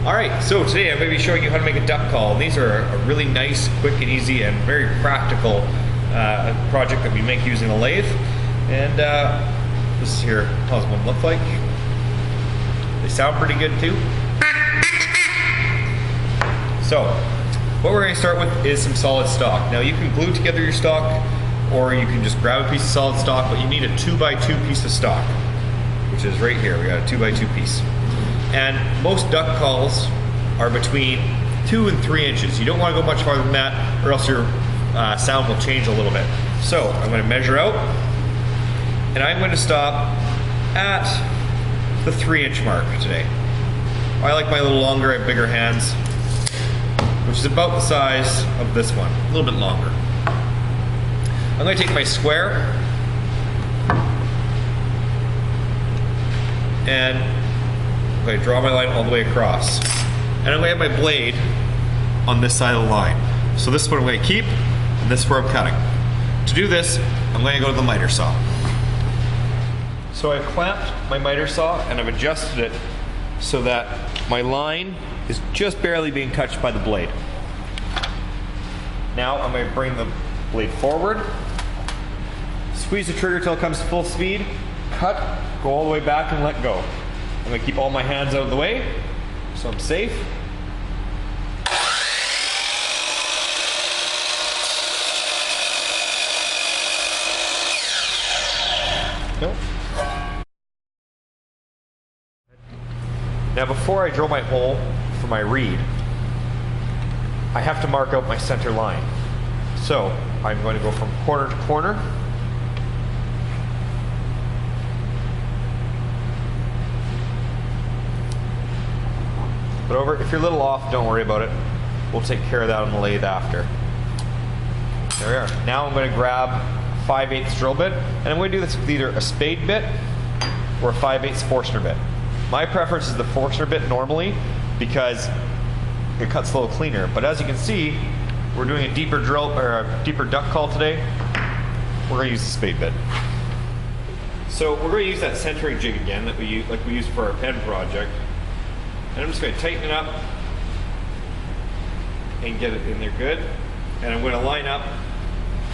Alright, so today I'm going to be showing you how to make a duck call. And these are a really nice, quick and easy and very practical project that we make using a lathe. And this is here how one look like. They sound pretty good too. So, what we're going to start with is some solid stock. Now you can glue together your stock, or you can just grab a piece of solid stock, but you need a 2x2 piece of stock, which is right here. We got a 2x2 piece. And most duck calls are between 2 and 3 inches. You don't want to go much farther than that, or else your sound will change a little bit. So I'm going to measure out, and I'm going to stop at the 3-inch mark today. I like my a little longer, I have bigger hands, which is about the size of this one, a little bit longer. I'm going to take my square and I'm going to draw my line all the way across. And I'm going to have my blade on this side of the line. So this is what I'm going to keep, and this is where I'm cutting. To do this, I'm going to go to the miter saw. So I've clamped my miter saw and I've adjusted it so that my line is just barely being touched by the blade. Now I'm going to bring the blade forward, squeeze the trigger till it comes to full speed, cut, go all the way back and let go. I'm going to keep all my hands out of the way so I'm safe. Nope. Now before I drill my hole for my reed, I have to mark out my center line. So I'm going to go from corner to corner. But if you're a little off, don't worry about it. We'll take care of that on the lathe after. There we are. Now I'm going to grab a 5/8 drill bit, and I'm going to do this with either a spade bit or a 5/8 Forstner bit. My preference is the Forstner bit normally because it cuts a little cleaner. But as you can see, we're doing a deeper drill or a deeper duck call today. We're going to use the spade bit. So we're going to use that centering jig again that we used for our pen project. And I'm just going to tighten it up and get it in there good. And I'm going to line up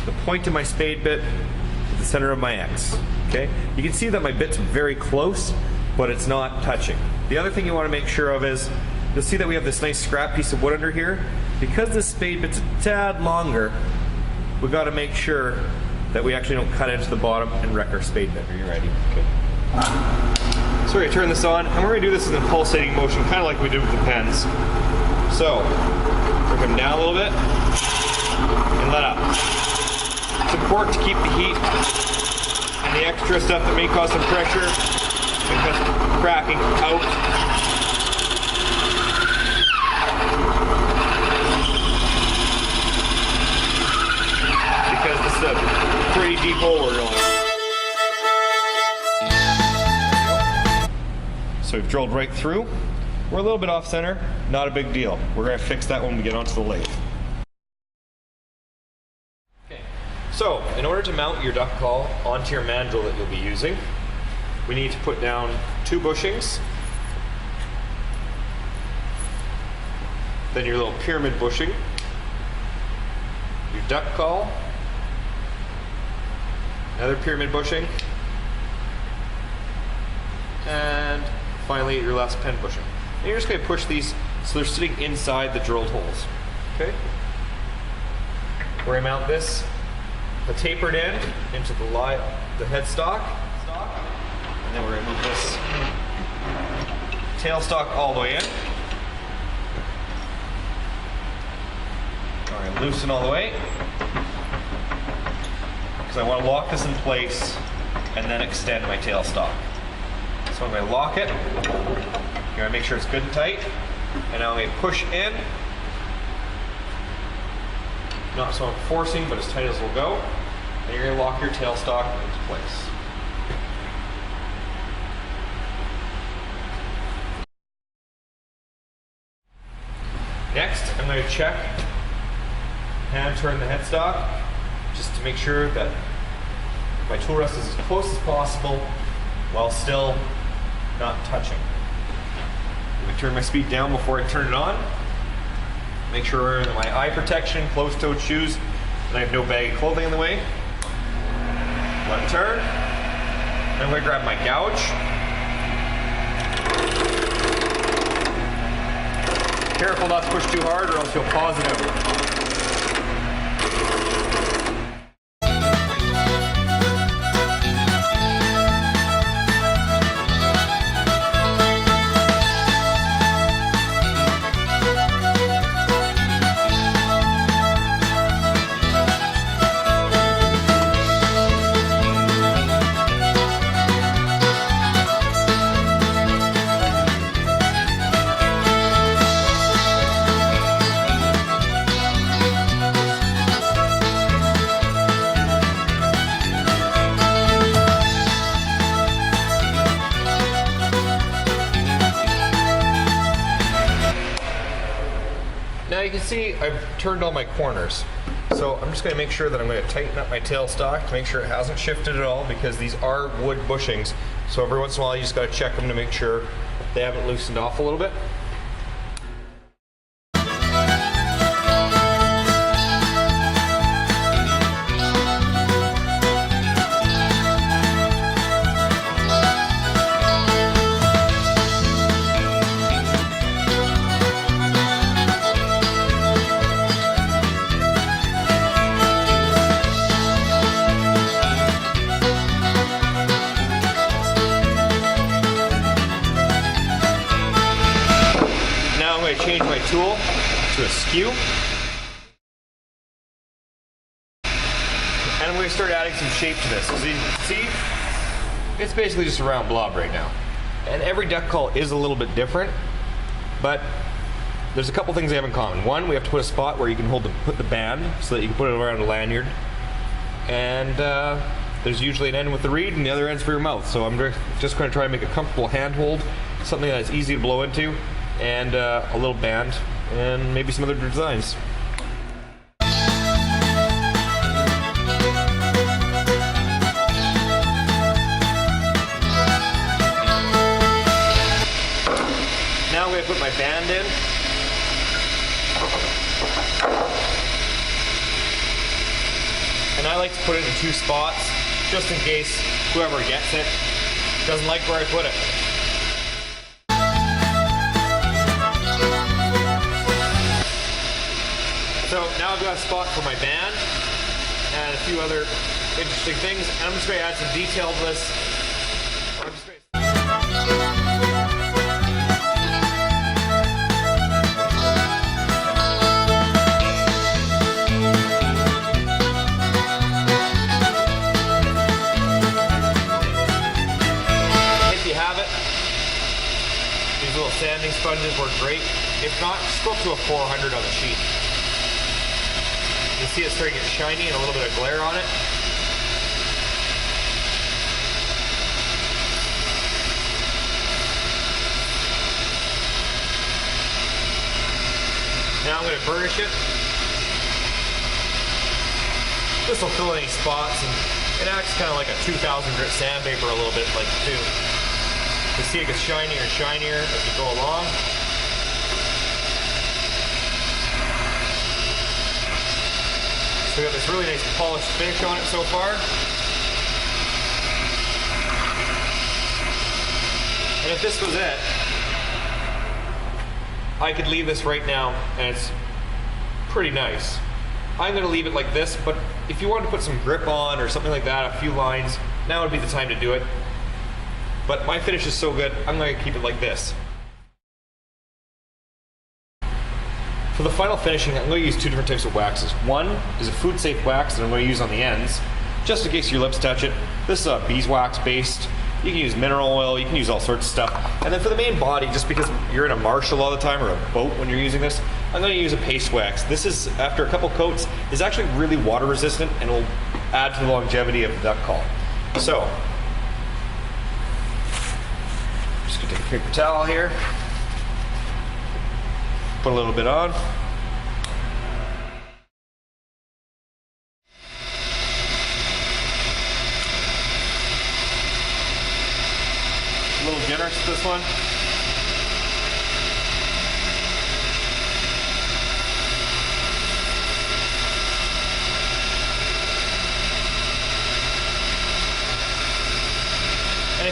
the point of my spade bit with the center of my X. Okay? You can see that my bit's very close, but it's not touching. The other thing you want to make sure of is, you'll see that we have this nice scrap piece of wood under here. Because this spade bit's a tad longer, we've got to make sure that we actually don't cut into the bottom and wreck our spade bit. Are you ready? Okay. So we're going to turn this on, and we're going to do this in a pulsating motion, kind of like we did with the pens. So, bring them down a little bit, and let up. It's important to keep the heat and the extra stuff that may cause some pressure and cause cracking out. Because this is a pretty deep hole we're drilling. So we've drilled right through. We're a little bit off center, not a big deal. We're going to fix that when we get onto the lathe. Okay. So, in order to mount your duck call onto your mandrel that you'll be using, we need to put down 2 bushings, then your little pyramid bushing, your duck call, another pyramid bushing, and finally your last pen bushing. And you're just going to push these so they're sitting inside the drilled holes. Okay? We're going to mount this, the tapered end, into the headstock. And then we're going to move this tailstock all the way in. All right, loosen all the way. Because I want to lock this in place and then extend my tailstock. So I'm going to lock it. You're going to make sure it's good and tight. And now I'm going to push in. Not so I'm forcing, but as tight as it'll go. And you're going to lock your tailstock into place. Next, I'm going to check, hand turn the headstock, just to make sure that my tool rest is as close as possible while still not touching. I turn my speed down before I turn it on. Make sure my eye protection, closed-toed shoes, and I have no baggy clothing in the way. Left turn. I'm going to grab my gouge. Careful not to push too hard or else you'll pause it out. Now you can see I've turned all my corners. So I'm just going to make sure that I'm going to tighten up my tailstock to make sure it hasn't shifted at all, because these are wood bushings. So every once in a while you just got to check them to make sure they haven't loosened off a little bit. Change my tool to a skew, and I'm going to start adding some shape to this. As you can see, it's basically just a round blob right now, and every duck call is a little bit different, but there's a couple things they have in common. One, we have to put a spot where you can put the band so that you can put it around a lanyard, and there's usually an end with the reed and the other end's for your mouth. So I'm just going to try to make a comfortable handhold, something that's easy to blow into, and a little band, and maybe some other designs. Now I'm going to put my band in. And I like to put it in 2 spots, just in case whoever gets it doesn't like where I put it. So now I've got a spot for my band and a few other interesting things, and I'm just going to add some detail to this. If you have it, these little sanding sponges work great. If not, just go up to a 400 on the sheet. You see it's starting to get shiny and a little bit of glare on it. Now I'm going to burnish it. This will fill any spots, and it acts kind of like a 2000 grit sandpaper a little bit, like too. You see it gets shinier and shinier as you go along. So we got this really nice polished finish on it so far. And if this was it, I could leave this right now and it's pretty nice. I'm going to leave it like this, but if you want to put some grip on or something like that, a few lines, now would be the time to do it. But my finish is so good, I'm going to keep it like this. For the final finishing, I'm going to use 2 different types of waxes. One is a food safe wax that I'm going to use on the ends, just in case your lips touch it. This is beeswax based. You can use mineral oil, you can use all sorts of stuff. And then for the main body, just because you're in a marshal all the time or a boat when you're using this, I'm going to use a paste wax. This is, after a couple coats, is actually really water resistant and will add to the longevity of the duck call. So, I'm just going to take a paper towel here. Put a little bit on. A little generous with this one.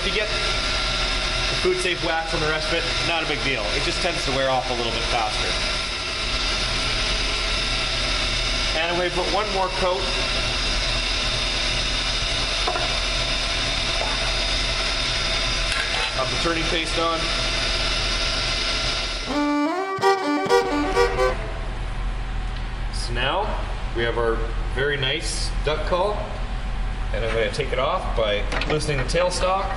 if you get the food safe wax on the rest of it, not a big deal. It just tends to wear off a little bit faster. And I'm going to put one more coat. Of the turning paste on. So now we have our very nice duck call, and I'm going to take it off by loosening the tailstock,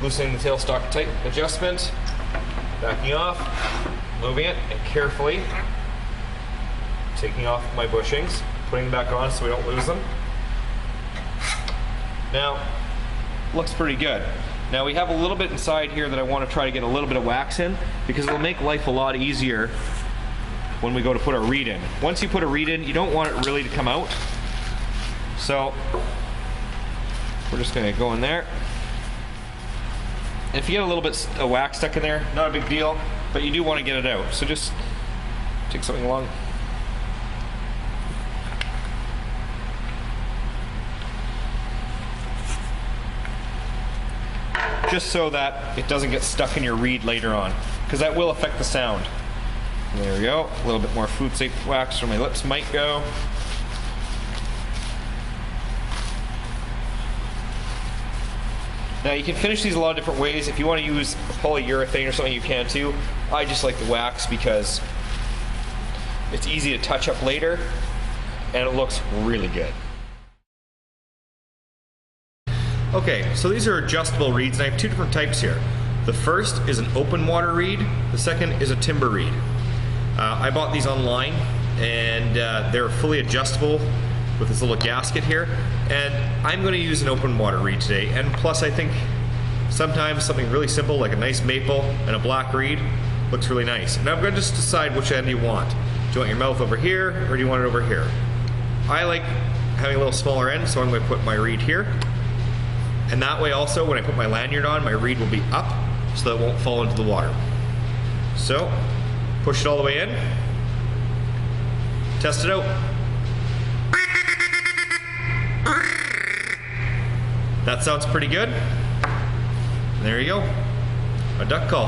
loosening the tailstock tight adjustment, backing off, moving it, and carefully taking off my bushings, putting them back on so we don't lose them. Now, looks pretty good. Now we have a little bit inside here that I want to try to get a little bit of wax in, because it'll make life a lot easier when we go to put our reed in. Once you put a reed in, you don't want it really to come out. So we're just going to go in there. And if you get a little bit of wax stuck in there, not a big deal, but you do want to get it out. So just take something along. Just so that it doesn't get stuck in your reed later on, because that will affect the sound. There we go. A little bit more food safe wax where my lips might go. Now you can finish these a lot of different ways. If you want to use polyurethane or something, you can too. I just like the wax because it's easy to touch up later and it looks really good. Okay, so these are adjustable reeds, and I have two different types here. The first is an open water reed, the second is a timber reed. I bought these online, and they're fully adjustable with this little gasket here, and I'm going to use an open water reed today. And plus I think sometimes something really simple like a nice maple and a black reed looks really nice. And I'm going to just decide which end you want. Do you want your mouth over here, or do you want it over here? I like having a little smaller end, so I'm going to put my reed here. And that way also, when I put my lanyard on, my reed will be up so that it won't fall into the water. So, push it all the way in. Test it out. That sounds pretty good. There you go. A duck call.